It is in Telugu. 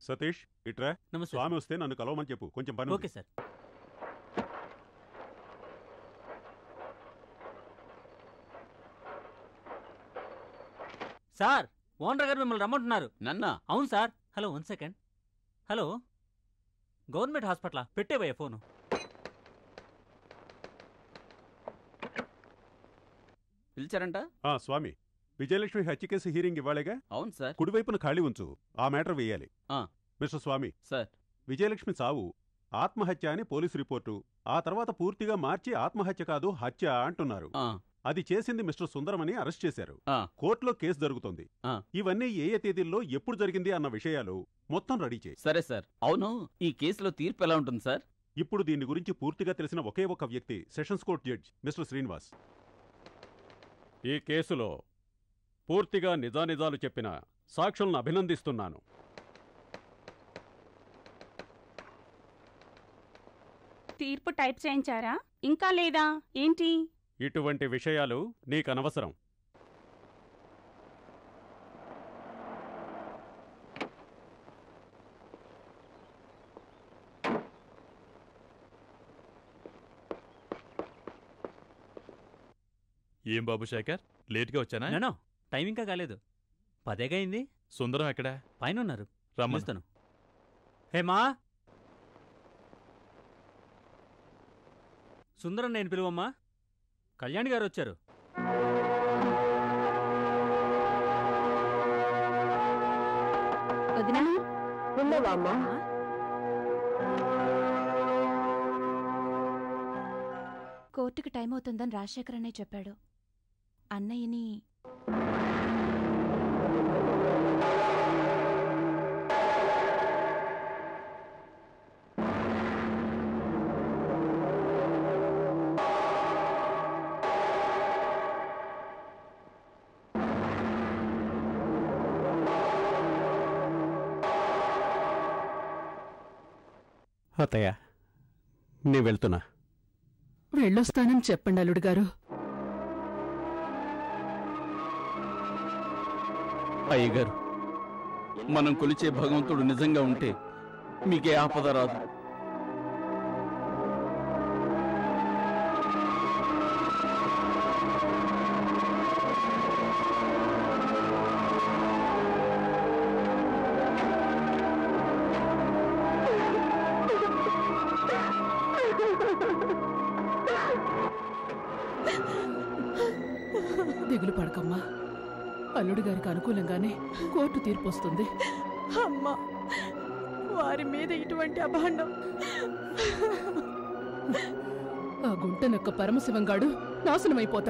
సతీష్ ఇట్రా. నమస్తే. స్వామి వస్తే నన్ను కలవమని చెప్పు, కొంచెం పని. Okay sir. సార్, ఓనర్ గారు మిమ్మల్ని రమ్మంటున్నారు. నన్నా? అవును sir. Hello, 1 second. Hello, government hospital పెట్టేవయ్యా ఫోను. పిలిచారంట? స్వామి, విజయలక్ష్మి హత్య కేసు హీరింగ్ ఇవ్వాలేగా? అవును సార్. కుడివైపున ఖాళీ ఉంచు, ఆ మ్యాటర్ వేయాలి. మిస్టర్ స్వామి సార్, విజయలక్ష్మి చావు ఆత్మహత్య అని పోలీసు రిపోర్టు, ఆ తర్వాత పూర్తిగా మార్చి ఆత్మహత్య కాదు హత్య అంటున్నారు. అది చేసింది మిస్టర్ సుందరమని అరెస్ట్ చేశారు. కోర్టులో కేసు జరుగుతోంది. ఇవన్నీ ఏ తేదీల్లో ఎప్పుడు జరిగింది అన్న విషయాలు మొత్తం రెడీ చేయి. సరే సార్. అవును, ఈ కేసులో తీర్పు ఎలా ఉంటుంది సార్? ఇప్పుడు దీని గురించి పూర్తిగా తెలిసిన ఒకే ఒక వ్యక్తి sessions court judge mister Srinivas. ఈ కేసులో పూర్తిగా నిజానిజాలు చెప్పిన సాక్షులను అభినందిస్తున్నాను. తీర్పు టైప్ చేయించారా ఇంకా లేదా ఏంటి? ఇటువంటి విషయాలు నీకనవసరం. ఏం బాబు శేఖర్, లేట్గా వచ్చానా? నో, టైం ఇంకా కాలేదు. 10 అయింది. సుందరం ఎక్కడా? పైన ఉన్నారు. రమ్మను. హేమా, సుందరం నేను పిలువమ్మా. కళ్యాణి గారు వచ్చారు. కోర్టుకి టైం అవుతుందని రాజశేఖర్ అన్నయ్య చెప్పాడు. అన్నయ్యని అత్తయ్య, నీ వెళ్తున్నా. వెళ్ళొస్తానని చెప్పండి అల్లుడు గారు. అయ్యగారు, మనం కొలిచే భగవంతుడు నిజంగా ఉంటే మీకే ఆపద రాదు. దిగులు పడకమ్మా, అల్లుడి గారికి అనుకూలంగానే కోర్టు తీర్పు వస్తుంది. అమ్మా, వారి మీద ఇటువంటి అభాండం. ఆ గుంటనొక్క పరమశివంగాడు నాశనమైపోతాడు.